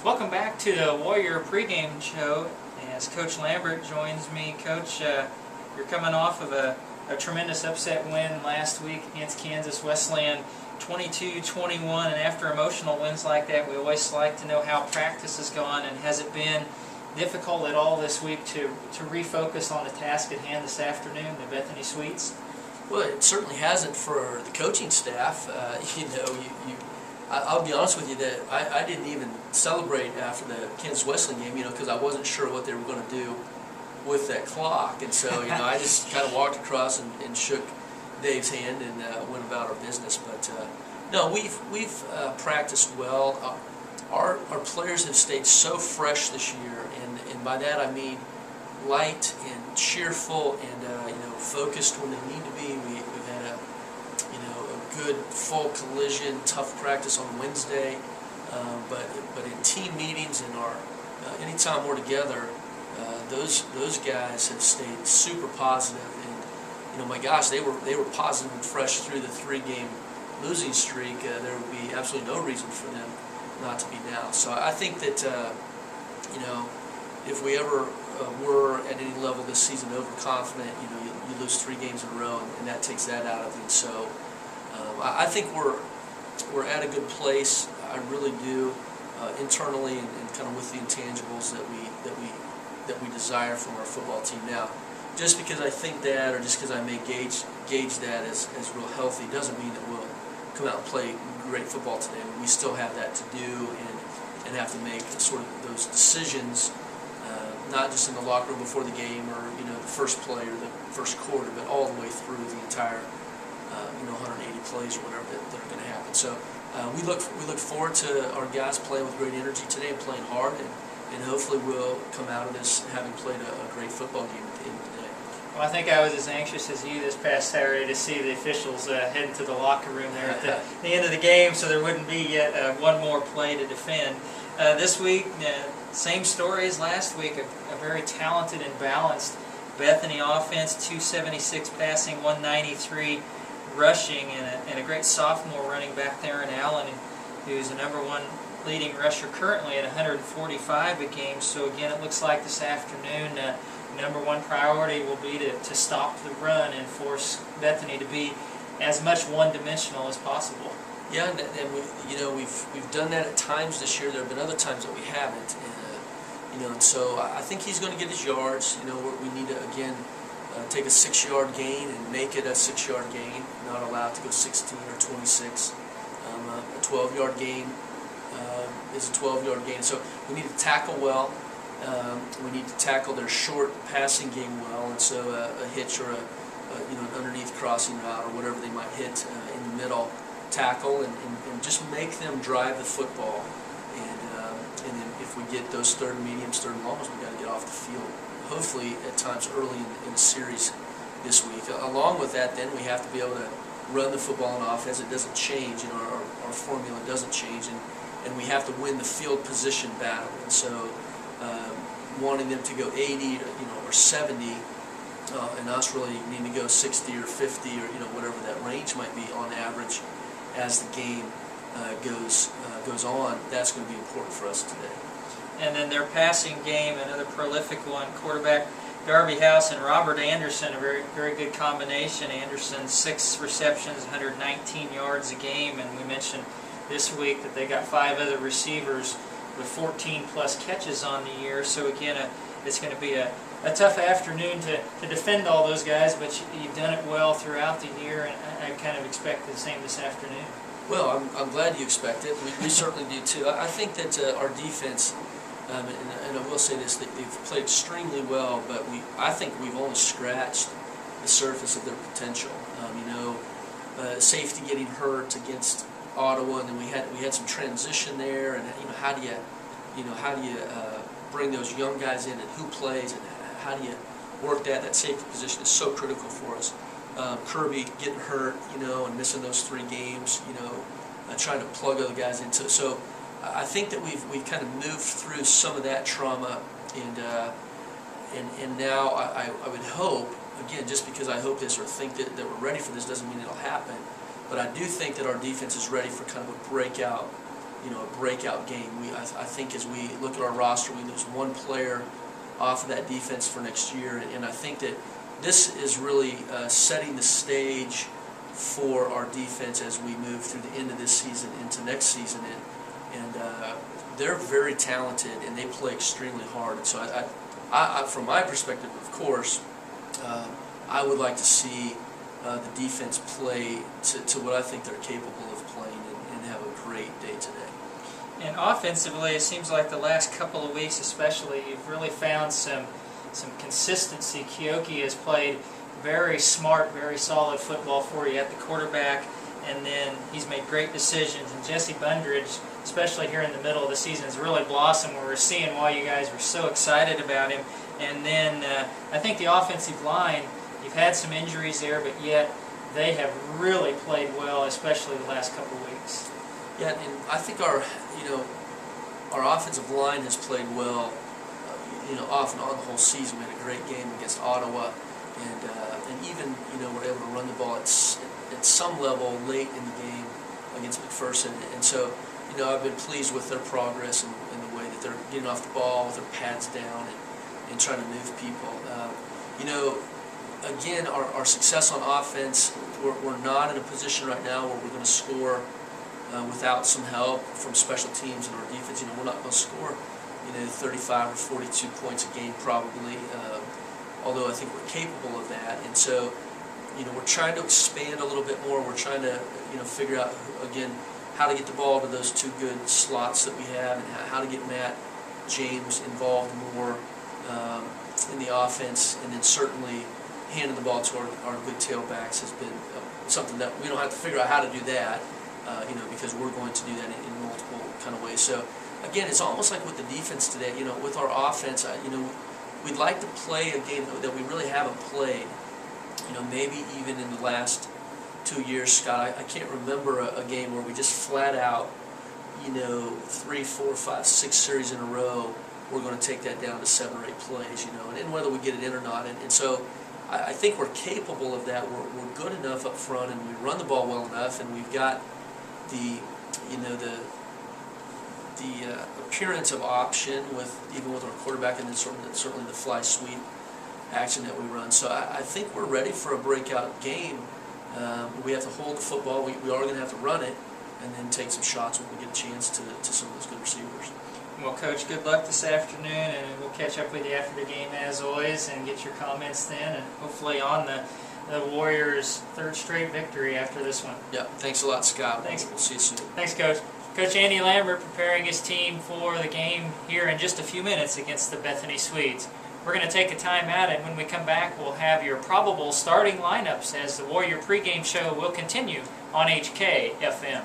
Welcome back to the Warrior pregame show as Coach Lambert joins me. Coach, you're coming off of a tremendous upset win last week against Kansas Wesleyan, 22-21, and after emotional wins like that, we always like to know how practice has gone, and has it been difficult at all this week to refocus on the task at hand this afternoon, the Bethany Suites? Well, it certainly hasn't for the coaching staff. I'll be honest with you that I didn't even celebrate after the Kansas Wesleyan game, because I wasn't sure what they were going to do with that clock. And so, I just kind of walked across and shook Dave's hand and went about our business. But no, we've practiced well. Our players have stayed so fresh this year, and by that I mean light and cheerful and focused when they need to be. We've had a good full collision, tough practice on Wednesday, but in team meetings and our anytime we're together, those guys have stayed super positive, and my gosh, they were positive and fresh through the 3-game losing streak. There would be absolutely no reason for them not to be now. So I think that if we ever were at any level this season overconfident, you lose 3 games in a row, and that takes that out of you. So I think we're at a good place. I really do, internally and kind of with the intangibles that we desire from our football team. Now, just because I think that, or just because I may gauge that as real healthy, doesn't mean that we'll come out and play great football today. We still have that to do, and have to make sort of those decisions, not just in the locker room before the game or the first play or the first quarter, but all the way through the entire 180 plays or whatever that are going to happen. So we look forward to our guys playing with great energy today and playing hard, and hopefully we'll come out of this having played a great football game at the end of the day. Well, I think I was as anxious as you this past Saturday to see the officials head into the locker room there at the end of the game, so there wouldn't be yet one more play to defend. This week, same story as last week, a very talented and balanced Bethany offense, 276 passing, 193 rushing, and a great sophomore running back there in Allen, who's the #1 leading rusher currently at 145 a game. So again, it looks like this afternoon #1 priority will be to stop the run and force Bethany to be as much one-dimensional as possible. Yeah, and we've done that at times this year. There have been other times that we haven't, and so I think he's going to get his yards. We need to again take a 6-yard gain and make it a 6-yard gain, not allow it to go 16 or 26. A 12-yard gain is a 12-yard gain. So we need to tackle well. We need to tackle their short passing game well, and so a hitch or an underneath crossing route or whatever they might hit in the middle, tackle and just make them drive the football. And then if we get those third and mediums, third and longs, we've got to get off the field, hopefully at times early in the series this week. Along with that, then we have to be able to run the football on offense. It doesn't change, our formula doesn't change, and we have to win the field position battle. And so wanting them to go 80 or 70, and us really needing to go 60 or 50 or whatever that range might be on average as the game goes on, that's going to be important for us today. And then their passing game, another prolific one, quarterback Darby House and Robert Anderson, a very, very good combination. Anderson, 6 receptions, 119 yards a game, and we mentioned this week that they got 5 other receivers with 14-plus catches on the year. So again, it's going to be a tough afternoon to defend all those guys, but you've done it well throughout the year, and I kind of expect the same this afternoon. Well, I'm glad you expect it. We certainly do too. I think that our defense, and I will say this, they've played extremely well, but I think we've only scratched the surface of their potential. Safety getting hurt against Ottawa, and then we had some transition there, and how do you bring those young guys in, and who plays, and how do you work that safety position is so critical for us. Kirby getting hurt, and missing those 3 games, trying to plug other guys into. So I think that we've kind of moved through some of that trauma, and now I would hope, again, just because I hope this or think that we're ready for this doesn't mean it'll happen, but I do think that our defense is ready for kind of a breakout a breakout game. I think as we look at our roster, we lose one player off of that defense for next year, and I think that this is really setting the stage for our defense as we move through the end of this season into next season. And they're very talented, and they play extremely hard. And so I from my perspective, of course, I would like to see the defense play to what I think they're capable of playing and have a great day today. And offensively, it seems like the last couple of weeks especially, you've really found some consistency. Kioki has played very smart, very solid football for you at the quarterback, and then he's made great decisions. And Jesse Bundridge, especially here in the middle of the season, has really blossomed, where we're seeing why you guys were so excited about him. And then I think the offensive line, you've had some injuries there, but yet they have really played well, especially the last couple of weeks. Yeah, and I think our offensive line has played well, off and on the whole season. We had a great game against Ottawa, and even we're able to run the ball at some level late in the game against McPherson. And so I've been pleased with their progress and the way that they're getting off the ball with their pads down and trying to move people. Again, our success on offense, we're not in a position right now where we're going to score without some help from special teams and our defense. We're not going to score 35 or 42 points a game probably, although I think we're capable of that. And so we're trying to expand a little bit more. We're trying to figure out again how to get the ball to those two good slots that we have, and how to get Matt James involved more in the offense, and then certainly handing the ball to our good tailbacks has been something that we don't have to figure out how to do that, because we're going to do that in multiple kind of ways. So again, it's almost like with the defense today, with our offense, we'd like to play a game that we really haven't played. Maybe even in the last 2 years, Scott, I can't remember a game where we just flat out, 3, 4, 5, 6 series in a row, we're going to take that down to 7 or 8 plays, and whether we get it in or not. And so I think we're capable of that. We're good enough up front, and we run the ball well enough, and we've got the appearance of option even with our quarterback, and then certainly the fly sweep action that we run. So I think we're ready for a breakout game. We have to hold the football. We are going to have to run it, and then take some shots when we get a chance to some of those good receivers. Well, Coach, good luck this afternoon, and we'll catch up with you after the game as always and get your comments then, and hopefully on the Warriors' 3rd straight victory after this one. Yeah, thanks a lot, Scott. Thanks. We'll see you soon. Thanks, Coach. Coach Andy Lambert preparing his team for the game here in just a few minutes against the Bethany Swedes. We're going to take a time out, and when we come back, we'll have your probable starting lineups as the Warrior pregame show will continue on HK FM.